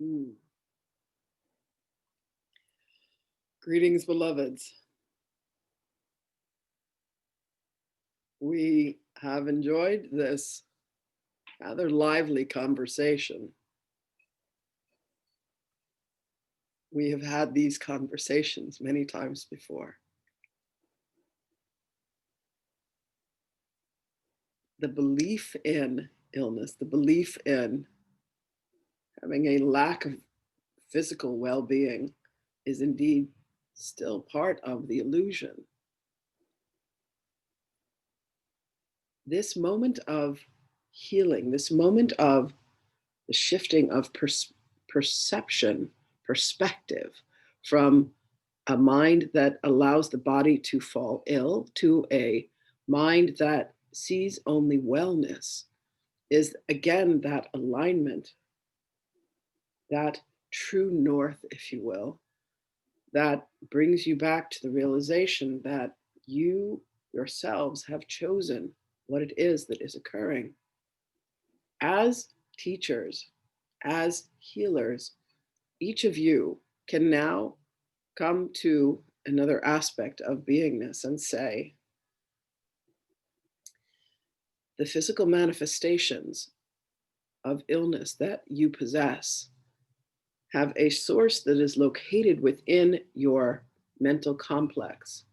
Mm. Greetings, beloveds. We have enjoyed this rather lively conversation. We have had these conversations many times before. The belief in illness, the belief in having a lack of physical well-being is indeed still part of the illusion. This moment of healing, this moment of the shifting of perception, perspective from a mind that allows the body to fall ill to a mind that sees only wellness is again that alignment, that true north, if you will, that brings you back to the realization that you yourselves have chosen what it is that is occurring. As teachers, as healers, each of you can now come to another aspect of beingness and say, the physical manifestations of illness that you possess have a source that is located within your mental complex.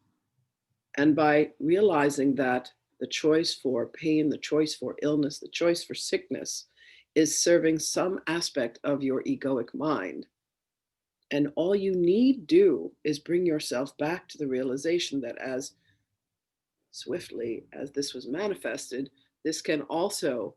And by realizing that the choice for pain, the choice for illness, the choice for sickness is serving some aspect of your egoic mind, and all you need do is bring yourself back to the realization that as swiftly as this was manifested, this can also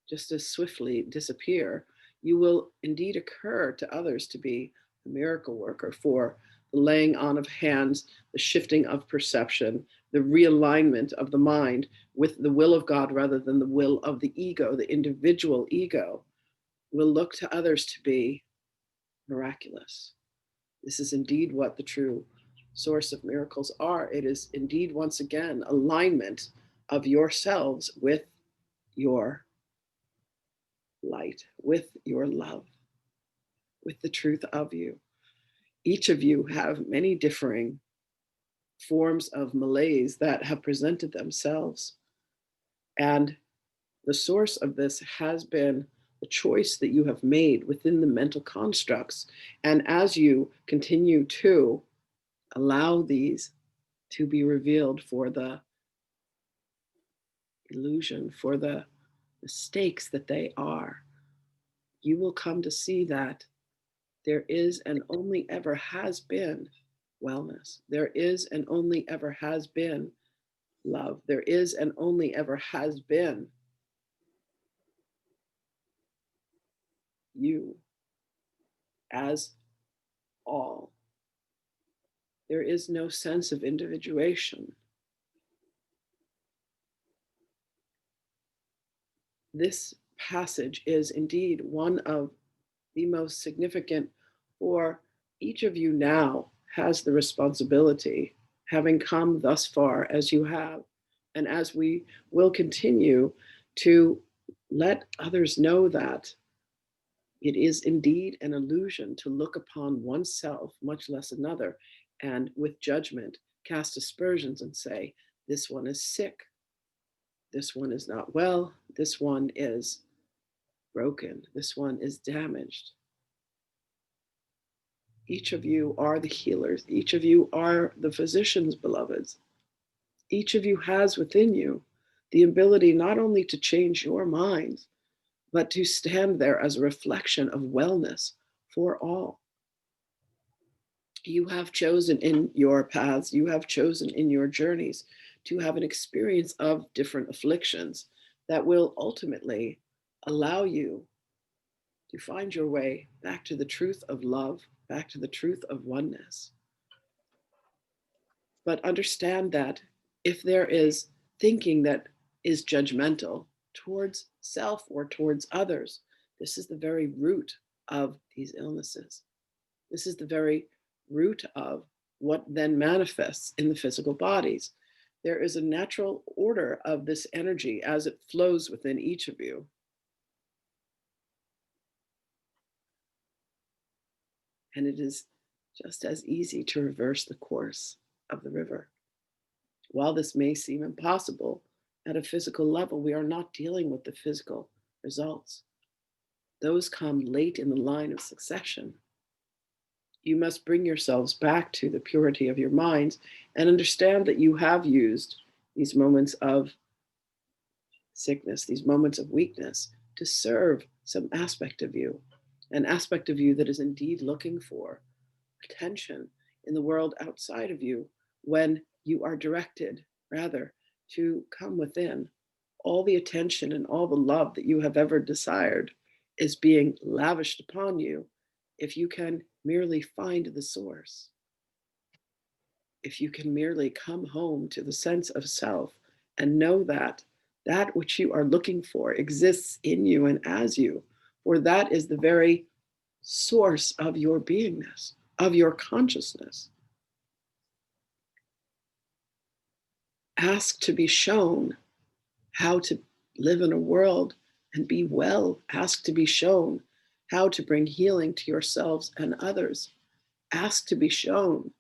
just as swiftly disappear. You will indeed occur to others to be a miracle worker for the laying on of hands, the shifting of perception, the realignment of the mind with the will of God rather than the will of the ego, the individual ego, will look to others to be miraculous. This is indeed what the true source of miracles are. It is indeed, once again, alignment of yourselves with your light, with your love, with the truth of you. Each of you have many differing forms of malaise that have presented themselves. And the source of this has been the choice that you have made within the mental constructs. And as you continue to allow these to be revealed for the illusion, for the mistakes that they are, you will come to see that there is and only ever has been wellness. There is and only ever has been love. There is and only ever has been you as all. There is no sense of individuation. This passage is indeed one of the most significant, for each of you now has the responsibility, having come thus far as you have, and as we will continue to let others know that it is indeed an illusion to look upon oneself, much less another, and with judgment cast aspersions and say, this one is sick, this one is not well, this one is broken, this one is damaged. Each of you are the healers. Each of you are the physicians, beloveds. Each of you has within you the ability not only to change your minds, but to stand there as a reflection of wellness for all. You have chosen in your paths, you have chosen in your journeys to have an experience of different afflictions that will ultimately allow you to find your way back to the truth of love, back to the truth of oneness. But understand that if there is thinking that is judgmental towards self or towards others, this is the very root of these illnesses. This is the very root of what then manifests in the physical bodies. There is a natural order of this energy as it flows within each of you. And it is just as easy to reverse the course of the river. While this may seem impossible at a physical level, we are not dealing with the physical results. Those come late in the line of succession. You must bring yourselves back to the purity of your minds and understand that you have used these moments of sickness, these moments of weakness, to serve some aspect of you, an aspect of you that is indeed looking for attention in the world outside of you, when you are directed, rather, to come within. All the attention and all the love that you have ever desired is being lavished upon you if you can merely find the source. If you can merely come home to the sense of self and know that that which you are looking for exists in you and as you, for that is the very source of your beingness, of your consciousness. Ask to be shown how to live in a world and be well. Ask to be shown how to bring healing to yourselves and others. Ask to be shown,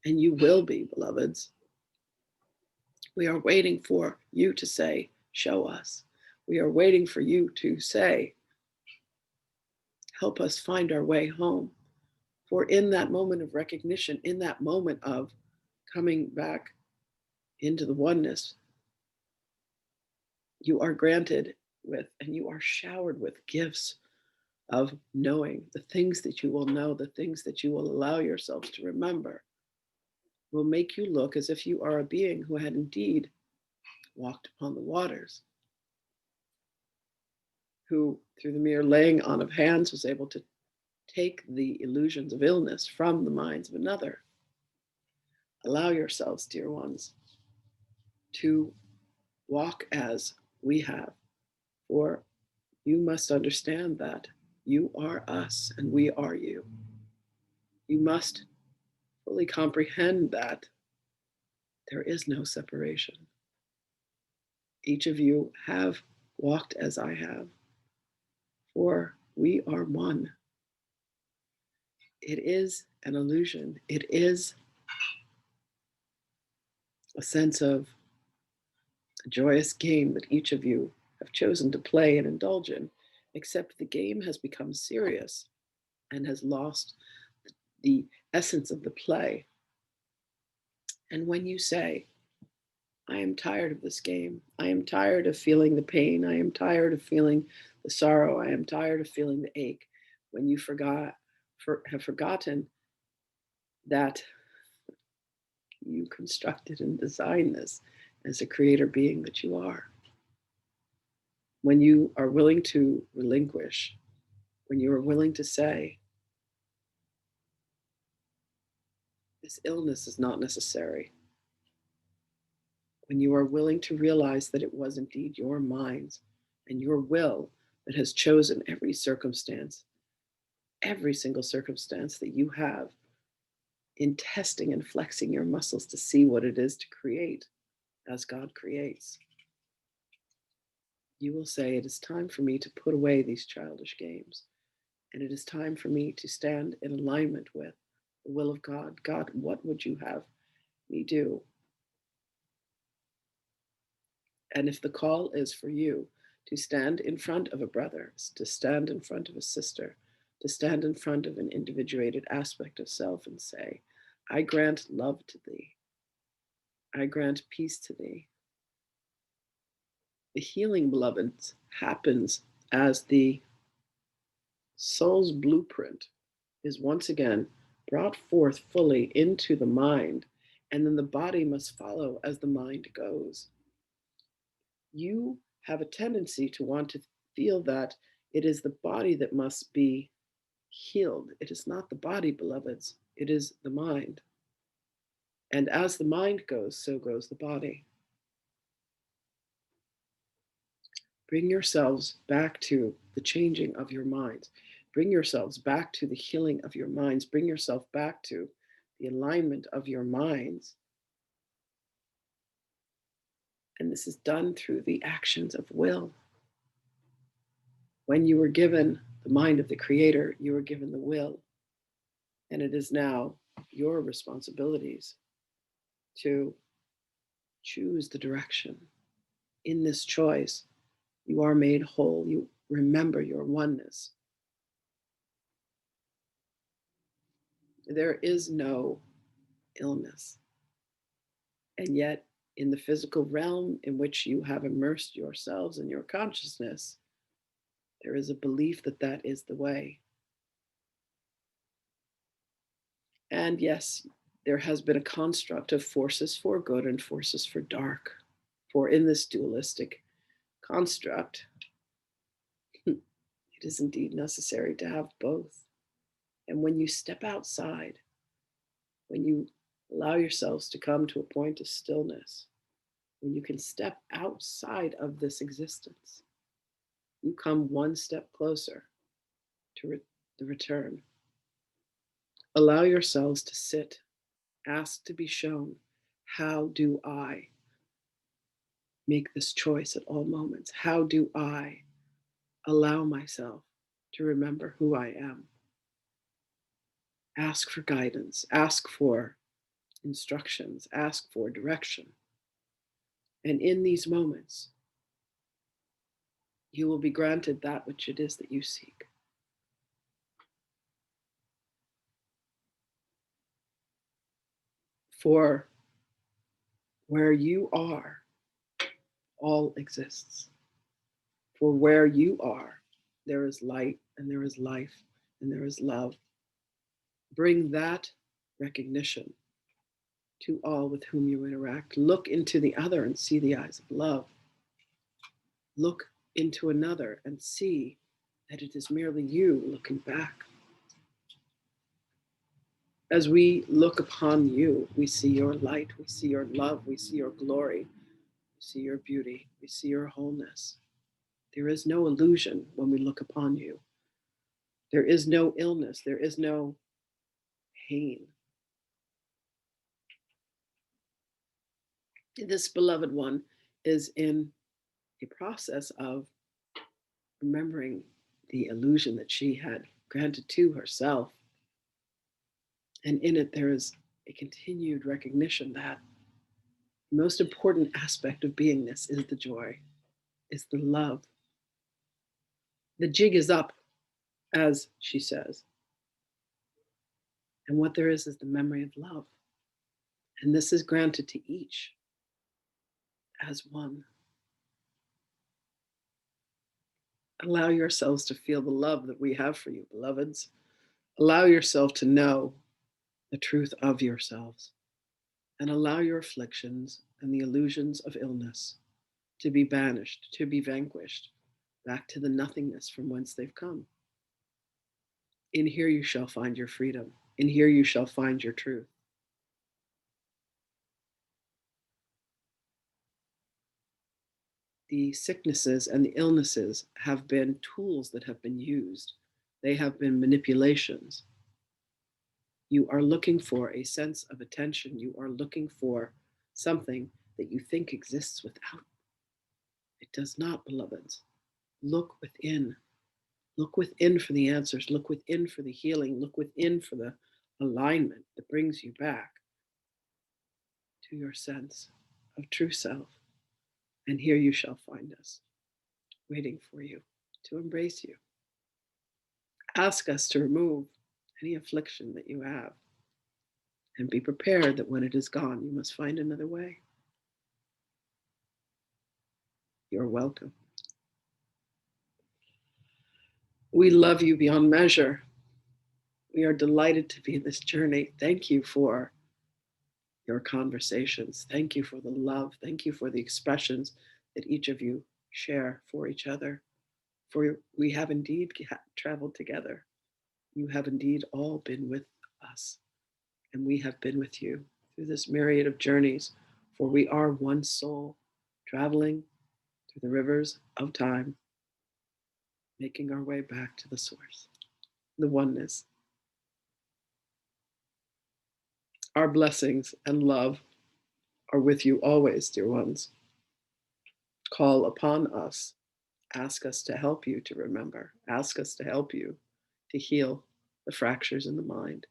and you will be, beloveds. We are waiting for you to say, show us. We are waiting for you to say, help us find our way home. For in that moment of recognition, in that moment of coming back into the oneness, you are granted with and you are showered with gifts of knowing. The things that you will know, the things that you will allow yourselves to remember, will make you look as if you are a being who had indeed walked upon the waters, who through the mere laying on of hands was able to take the illusions of illness from the minds of another. Allow yourselves, dear ones, to walk as we have, for you must understand that you are us and we are you. You must fully comprehend that there is no separation. Each of you have walked as I have, for we are one. It is an illusion. It is a sense of a joyous game that each of you have chosen to play and indulge in, except the game has become serious and has lost the essence of the play. And when you say, I am tired of this game, I am tired of feeling the pain, I am tired of feeling the sorrow, I am tired of feeling the ache, when you have forgotten that you constructed and designed this as a creator being that you are. When you are willing to relinquish, when you are willing to say, this illness is not necessary, when you are willing to realize that it was indeed your mind and your will that has chosen every circumstance, every single circumstance that you have, in testing and flexing your muscles to see what it is to create as God creates, you will say, it is time for me to put away these childish games. And it is time for me to stand in alignment with the will of God. God, what would you have me do? And if the call is for you to stand in front of a brother, to stand in front of a sister, to stand in front of an individuated aspect of self and say, I grant love to thee. I grant peace to thee. The healing, beloveds, happens as the soul's blueprint is once again brought forth fully into the mind, and then the body must follow as the mind goes. You have a tendency to want to feel that it is the body that must be healed. It is not the body, beloveds, it is the mind. And as the mind goes, so goes the body. Bring yourselves back to the changing of your minds. Bring yourselves back to the healing of your minds. Bring yourself back to the alignment of your minds. And this is done through the actions of will. When you were given the mind of the Creator, you were given the will. And it is now your responsibilities to choose the direction. In this choice, you are made whole. You remember your oneness. There is no illness. And yet, in the physical realm in which you have immersed yourselves in your consciousness, there is a belief that that is the way. And yes, there has been a construct of forces for good and forces for dark. For in this dualistic construct, it is indeed necessary to have both. And when you step outside, when you allow yourselves to come to a point of stillness, when you can step outside of this existence, you come one step closer to the return. Allow yourselves to sit, ask to be shown, how do I make this choice at all moments? How do I allow myself to remember who I am? Ask for guidance, ask for instructions, ask for direction. And in these moments, you will be granted that which it is that you seek. For where you are, all exists. For where you are, there is light and there is life and there is love. Bring that recognition to all with whom you interact. Look into the other and see the eyes of love. Look into another and see that it is merely you looking back. As we look upon you, we see your light, we see your love, we see your glory, we see your beauty, we see your wholeness. There is no illusion when we look upon you. There is no illness, there is no pain. This beloved one is in a process of remembering the illusion that she had granted to herself. And in it, there is a continued recognition that the most important aspect of beingness is the joy, is the love. The jig is up, as she says. And what there is the memory of love. And this is granted to each as one. Allow yourselves to feel the love that we have for you, beloveds. Allow yourself to know the truth of yourselves. And allow your afflictions and the illusions of illness to be banished, to be vanquished, back to the nothingness from whence they've come. In here you shall find your freedom. In here you shall find your truth. The sicknesses and the illnesses have been tools that have been used. They have been manipulations. You are looking for a sense of attention. You are looking for something that you think exists without. It does not, beloveds. Look within. Look within for the answers. Look within for the healing. Look within for the alignment that brings you back to your sense of true self. And here you shall find us, waiting for you to embrace you. Ask us to remove any affliction that you have. And be prepared that when it is gone, you must find another way. You're welcome. We love you beyond measure. We are delighted to be in this journey. Thank you for your conversations. Thank you for the love. Thank you for the expressions that each of you share for each other. For we have indeed traveled together. You have indeed all been with us, and we have been with you through this myriad of journeys, for we are one soul traveling through the rivers of time, making our way back to the source, the oneness. Our blessings and love are with you always, dear ones. Call upon us. Ask us to help you to remember. Ask us to help you to heal the fractures in the mind.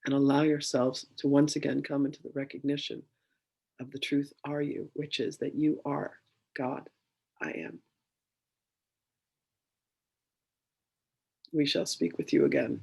and allow yourselves to once again come into the recognition of the truth are you, which is that you are God, I am. We shall speak with you again.